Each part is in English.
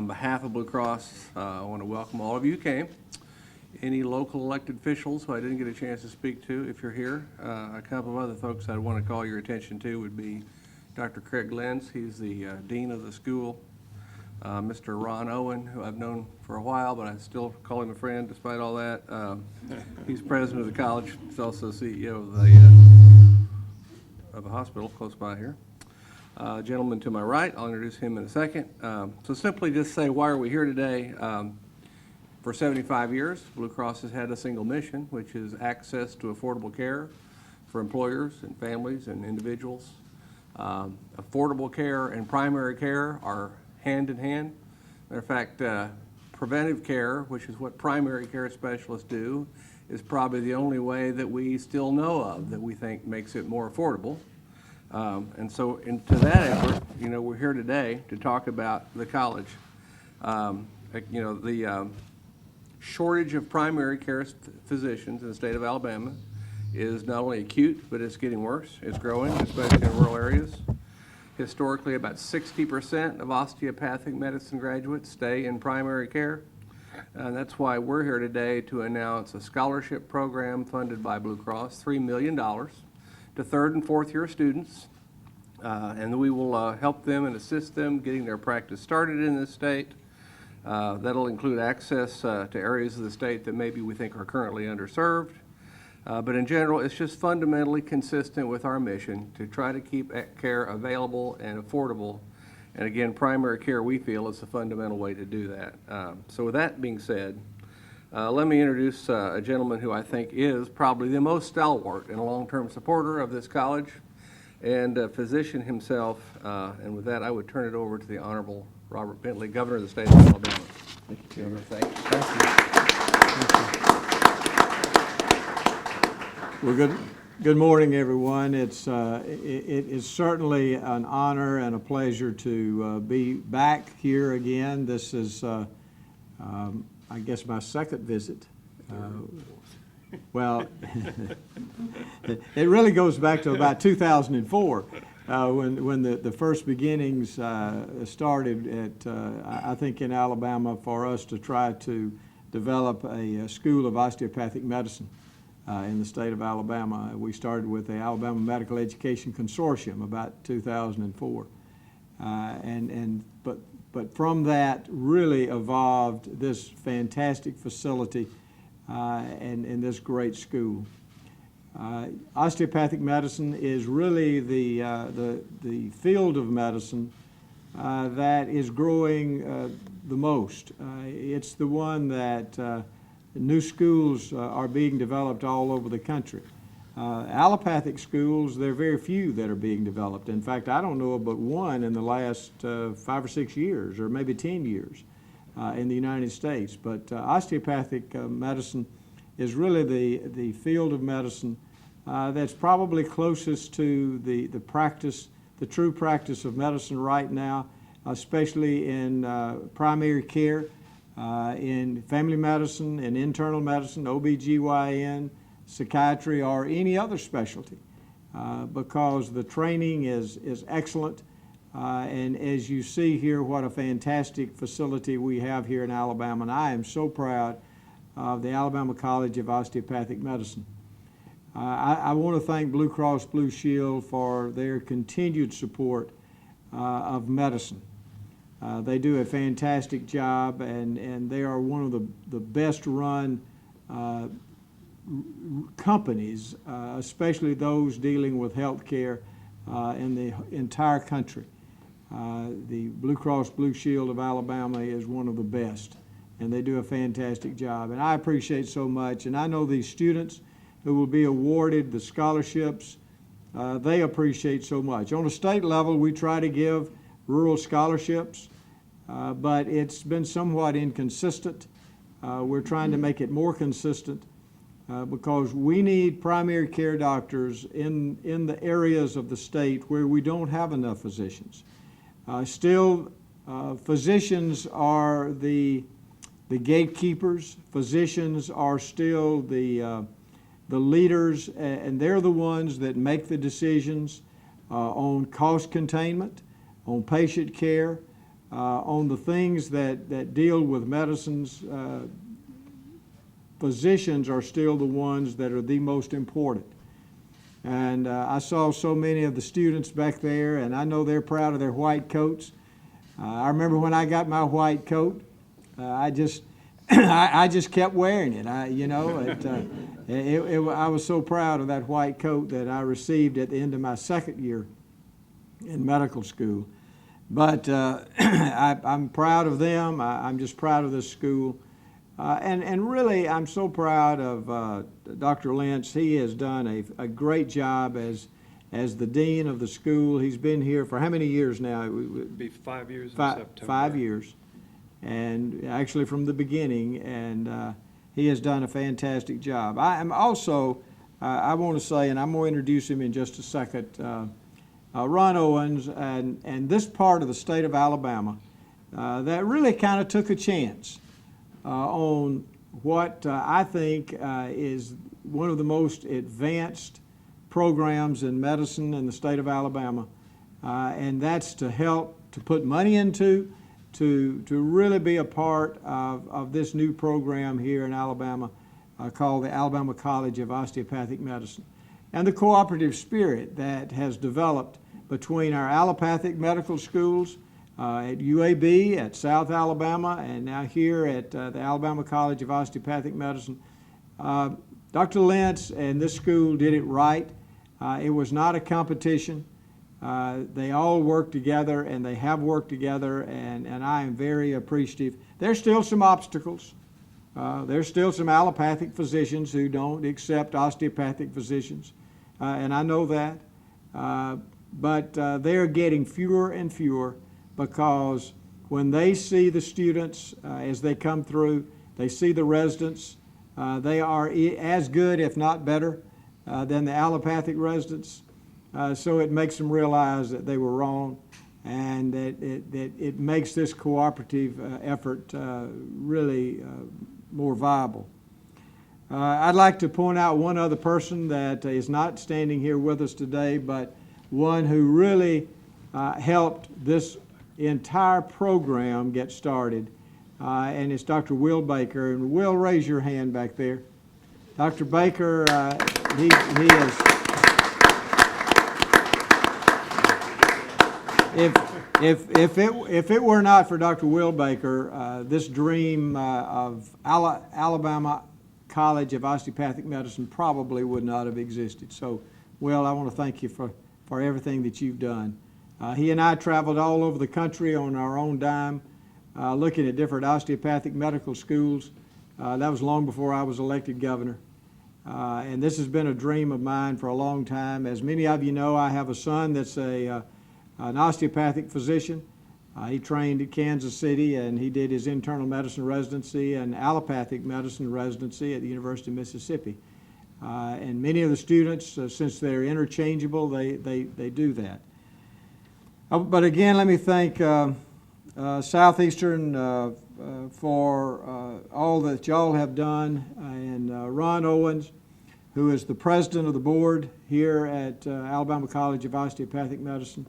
On behalf of Blue Cross, I want to welcome all of you who came. Any local elected officials who I didn't get a chance to speak to, if you're here. A couple of other folks I'd want to call your attention to would be Dr. Craig Lenz. He's the dean of the school. Mr. Ron Owen, who I've known for a while, but I still call him a friend despite all that. He's president of the college. He's also CEO of a hospital close by here. Gentleman to my right, I'll introduce him in a second. So simply just say, why are we here today? For 75 years, Blue Cross has had a single mission, which is access to affordable care for employers and families and individuals. Affordable care and primary care are hand in hand. Matter of fact, preventive care, which is what primary care specialists do, is probably the only way that we still know of that we think makes it more affordable. And so to that effort, we're here today to talk about the college. The shortage of primary care physicians in the state of Alabama is not only acute, but it's getting worse. It's growing, especially in rural areas. Historically, about 60% of osteopathic medicine graduates stay in primary care. And that's why we're here today to announce a scholarship program funded by Blue Cross, $3 million to third and fourth year students. And we will help them and assist them getting their practice started in this state. That'll include access to areas of the state that maybe we think are currently underserved. But in general, it's just fundamentally consistent with our mission to try to keep care available and affordable. And again, primary care, we feel, is the fundamental way to do that. So with that being said, let me introduce a gentleman who I think is probably the most stalwart and a long-term supporter of this college and a physician himself. And with that, I would turn it over to the Honorable Robert Bentley, Governor of the state of Alabama. Thank you, Governor. Thank you. Well, good morning, everyone. It is certainly an honor and a pleasure to be back here again. This is, I guess, my second visit. Well, it really goes back to about 2004 when the first beginnings started at, I think, in Alabama for us to try to develop a school of osteopathic medicine. In the state of Alabama. We started with the Alabama Medical Education Consortium about 2004. But from that really evolved this fantastic facility and this great school. Osteopathic medicine is really the field of medicine that is growing the most. It's the one that new schools are being developed all over the country. Allopathic schools, there are very few that are being developed. In fact, I don't know of but one in the last 5 or 6 years, or maybe 10 years in the United States. But osteopathic medicine is really the field of medicine that's probably closest to the practice, the true practice of medicine right now, especially in primary care, in family medicine, in internal medicine, OBGYN, psychiatry, or any other specialty, because the training is excellent. And as you see here, what a fantastic facility we have here in Alabama, and I am so proud of the Alabama College of Osteopathic Medicine. I want to thank Blue Cross Blue Shield for their continued support of medicine. They do a fantastic job, and they are one of the best run companies, especially those dealing with health care in the entire country. The Blue Cross Blue Shield of Alabama is one of the best, and they do a fantastic job. And I appreciate so much, and I know these students who will be awarded the scholarships, they appreciate so much. On a state level, we try to give rural scholarships, but it's been somewhat inconsistent. We're trying to make it more consistent because we need primary care doctors in the areas of the state where we don't have enough physicians. Still, physicians are the gatekeepers. Physicians are still the leaders, and they're the ones that make the decisions on cost containment, on patient care, on the things that deal with medicines. Physicians are still the ones that are the most important. And I saw so many of the students back there, and I know they're proud of their white coats. I remember when I got my white coat, I just kept wearing it. I was so proud of that white coat that I received at the end of my second year in medical school. But I'm proud of them. I'm just proud of this school. And really, I'm so proud of Dr. Lentz. He has done a great job as the dean of the school. He's been here for how many years now? It'll be 5 years in September. 5 years, and actually from the beginning, and he has done a fantastic job. I am also, I want to say, and I'm going to introduce him in just a second, Ron Owens, and this part of the state of Alabama that really kind of took a chance on what I think is one of the most advanced programs in medicine in the state of Alabama, and that's to help to put money into to really be a part of this new program here in Alabama called the Alabama College of Osteopathic Medicine, and the cooperative spirit that has developed between our allopathic medical schools at UAB, at South Alabama, and now here at the Alabama College of Osteopathic Medicine. Dr. Lentz and this school did it right. It was not a competition. They all worked together, and they have worked together, and I am very appreciative. There's still some obstacles. There's still some allopathic physicians who don't accept osteopathic physicians, and I know that. But they're getting fewer and fewer, because when they see the students as they come through, they see the residents, they are as good, if not better, than the allopathic residents. So it makes them realize that they were wrong, and that it makes this cooperative effort really more viable. I'd like to point out one other person that is not standing here with us today, but one who really helped this entire program get started, and it's Dr. Will Baker. And Will, raise your hand back there. Dr. Baker, he is, if it were not for Dr. Will Baker, this dream of Alabama College of Osteopathic Medicine probably would not have existed. So, Will, I want to thank you for everything that you've done. He and I traveled all over the country on our own dime, looking at different osteopathic medical schools. That was long before I was elected governor. And this has been a dream of mine for a long time. As many of you know, I have a son that's an osteopathic physician. He trained at Kansas City, and he did his internal medicine residency and allopathic medicine residency at the University of Mississippi. And many of the students, since they're interchangeable, they do that. But again, let me thank Southeastern for all that y'all have done, and Ron Owens, who is the president of the board here at Alabama College of Osteopathic Medicine.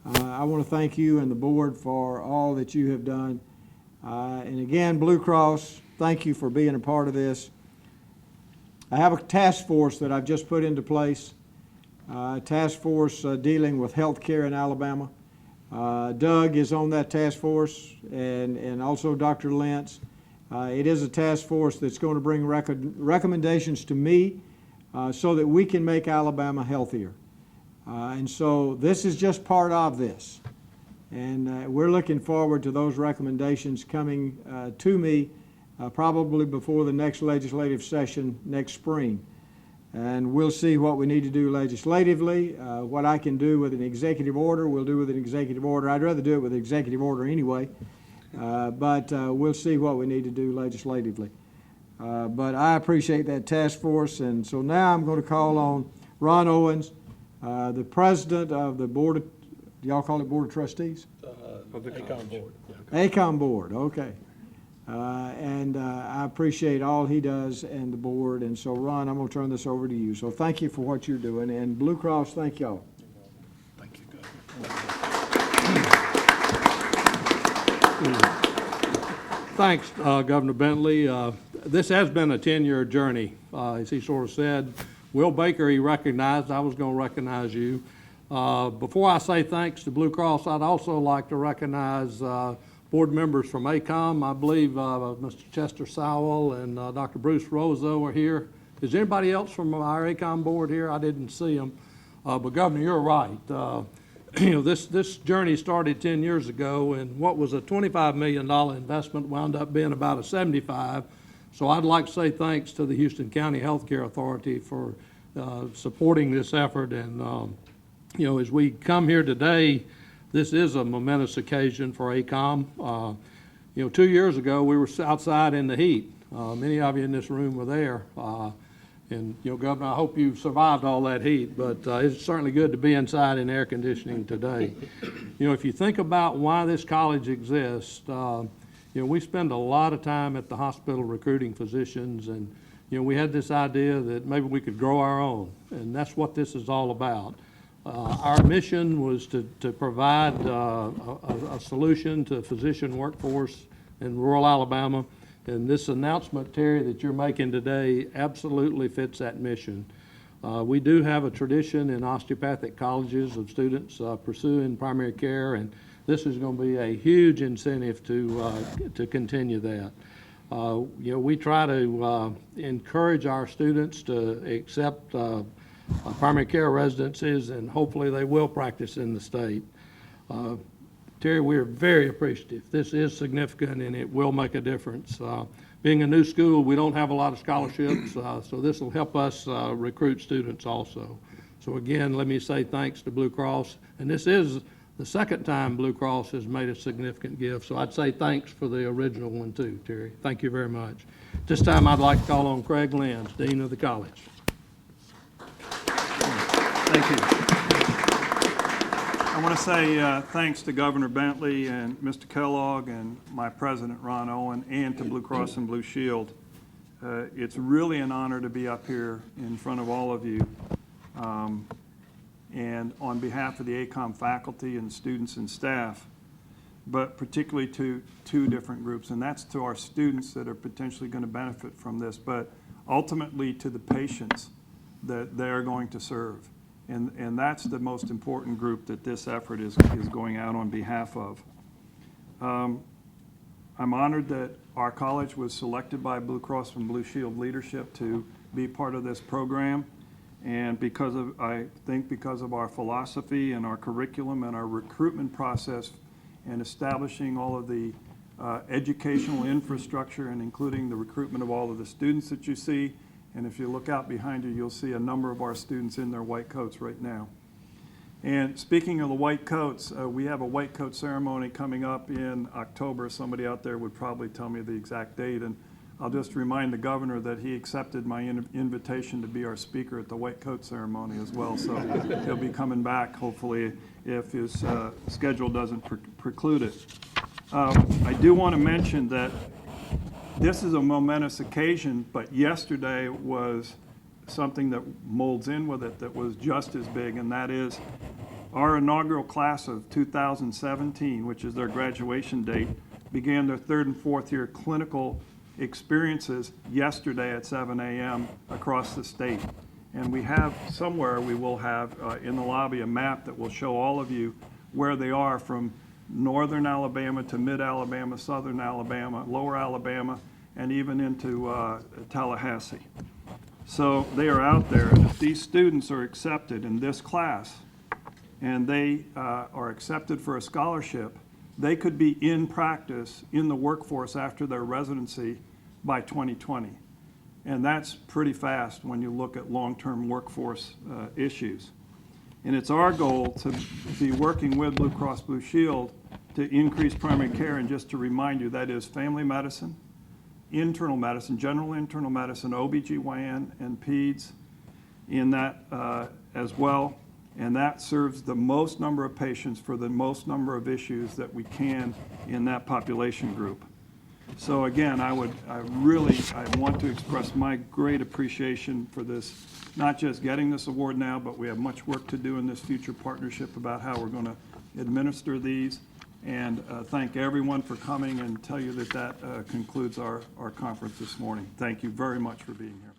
I want to thank you and the board for all that you have done. And again, Blue Cross, thank you for being a part of this. I have a task force that I've just put into place, a task force dealing with health care in Alabama. Doug is on that task force, and also Dr. Lentz. It is a task force that's going to bring recommendations to me so that we can make Alabama healthier. And so this is just part of this. And we're looking forward to those recommendations coming to me probably before the next legislative session next spring. And we'll see what we need to do legislatively. What I can do with an executive order, we'll do with an executive order. I'd rather do it with an executive order anyway. But we'll see what we need to do legislatively. But I appreciate that task force. And so now I'm going to call on Ron Owens, the president of the board of, do y'all call it Board of Trustees? Of the ACOM board. ACOM board, okay. And I appreciate all he does and the board. And so, Ron, I'm going to turn this over to you. So thank you for what you're doing. And Blue Cross, thank y'all. Thank you, Thanks, Governor Bentley. This has been a 10-year journey, as he sort of said. Will Baker, he recognized. I was going to recognize you. Before I say thanks to Blue Cross, I'd also like to recognize board members from ACOM. I believe Mr. Chester Sowell and Dr. Bruce Rosa were here. Is anybody else from our ACOM board here? I didn't see them. But Governor, you're right. This journey started 10 years ago, and what was a $25 million investment wound up being about a $75. So I'd like to say thanks to the Houston County Healthcare Authority for supporting this effort. And as we come here today, this is a momentous occasion for ACOM. 2 years ago, we were outside in the heat. Many of you in this room were there. And, Governor, I hope you survived all that heat, but it's certainly good to be inside in air conditioning today. If you think about why this college exists, we spend a lot of time at the hospital recruiting physicians, and, we had this idea that maybe we could grow our own, and that's what this is all about. Our mission was to provide a solution to physician workforce in rural Alabama. And this announcement, Terry, that you're making today absolutely fits that mission. We do have a tradition in osteopathic colleges of students pursuing primary care, and this is going to be a huge incentive to continue that. We try to encourage our students to accept primary care residencies, and hopefully they will practice in the state. Terry, we are very appreciative. This is significant, and it will make a difference. Being a new school, we don't have a lot of scholarships, so this will help us recruit students also. So again, let me say thanks to Blue Cross. And this is the second time Blue Cross has made a significant gift, so I'd say thanks for the original one too, Terry. Thank you very much. This time I'd like to call on Craig Lenz, Dean of the college. Thank you. I want to say thanks to Governor Bentley and Mr. Kellogg and my president, Ron Owen, and to Blue Cross and Blue Shield. It's really an honor to be up here in front of all of you. And on behalf of the ACOM faculty and students and staff, but particularly to two different groups, and that's to our students that are potentially going to benefit from this, but ultimately to the patients that they're going to serve. And that's the most important group that this effort is going out on behalf of. I'm honored that our college was selected by Blue Cross and Blue Shield leadership to be part of this program. And I think because of our philosophy and our curriculum and our recruitment process and establishing all of the educational infrastructure and including the recruitment of all of the students that you see. And if you look out behind you, you'll see a number of our students in their white coats right now. And speaking of the white coats, we have a white coat ceremony coming up in October. Somebody out there would probably tell me the exact date. And I'll just remind the governor that he accepted my invitation to be our speaker at the white coat ceremony as well. So he'll be coming back, hopefully, if his schedule doesn't preclude it. I do want to mention that this is a momentous occasion, but yesterday was something that molds in with it that was just as big, and that is our inaugural class of 2017, which is their graduation date, began their third and fourth year clinical experiences yesterday at 7 a.m. across the state. And we have somewhere, we will have in the lobby a map that will show all of you where they are from northern Alabama to mid-Alabama, southern Alabama, lower Alabama, and even into Tallahassee. So they are out there, and if these students are accepted in this class and they are accepted for a scholarship, they could be in practice in the workforce after their residency by 2020. And that's pretty fast when you look at long-term workforce issues. And it's our goal to be working with Blue Cross Blue Shield to increase primary care. And just to remind you, that is family medicine, internal medicine, general internal medicine, OBGYN, and peds in that as well. And that serves the most number of patients for the most number of issues that we can in that population group. So again, I want to express my great appreciation for this, not just getting this award now, but we have much work to do in this future partnership about how we're going to administer these. And thank everyone for coming, and tell you that concludes our conference this morning. Thank you very much for being here.